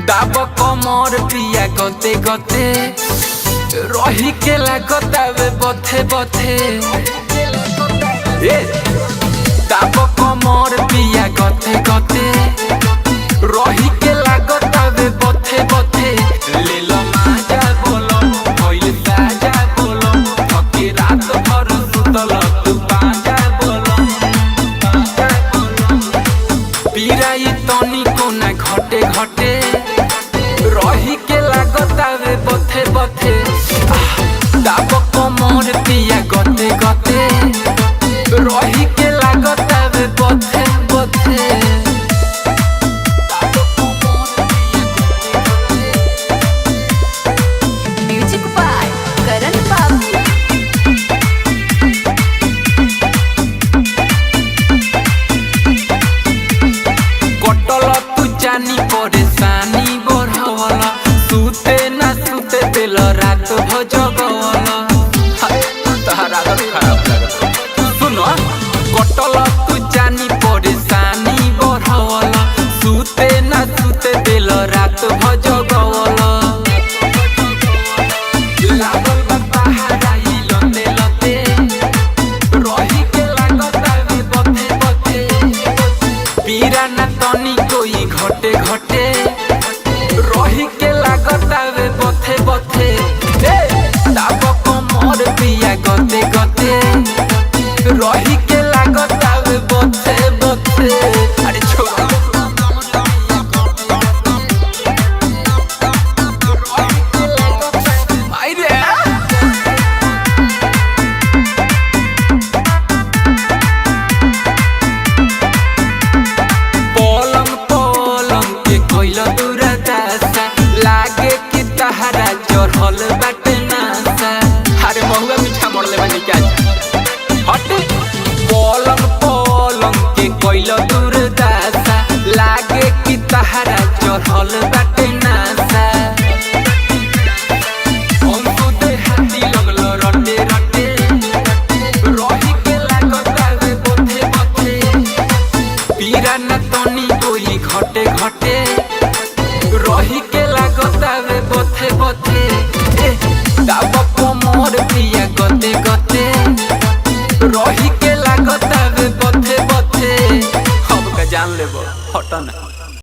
दाब कमर पिया गते गते रही के लागतावे बथे बथे दाब कमर पिया गते गते रही के लागतावे बथे बथे ले लो माजा बोलो होइल साजा बोलो थके रात भर सुतल तू पाजा बोलो पीराई तनी कोना घटे घटे रही के लागतावे बथे बथे दाब कमर पिया गते गते रही के लागतावे बथे बथे म्यूजिक बाय करण बाबू। कटल तू जानी परेशानी बढ़वला सुते ना सुते दिल रात भजगवला तहरा आदत खराब लगता सुनो कटल तू जानी परेशानी बढ़वला सुते ना सुते दिल रात भजगवला लागल बा पहाड़ाई लते लते रही के लागतावे बथे बथे पीरा ना तनी कोई घटे घटे रही के लागतावे बथे बथे दाब कमर पिया गते गते रही के लागतावे बथे बथे अरे छोड़ आई रे पलंग पलंग के कोइल दुरादासा लागे कि तहरा चढ़ल बाटे नासा अरे महुआ मीठा मरले बानी क्या हट पलंग पलंग के कोइल दुरादासा लागे कि तहरा चढ़ल बाटे नासा हमको दे हाथी लगलो रटे रटे रही के लागतावे बथे बथे पीरा ना तनी कोई घटे घटे रही के लागतावे बथे बथे दाब कमर पिया गते गते रही के लागतावे बथे बथे अब का जान लेबो हट ना।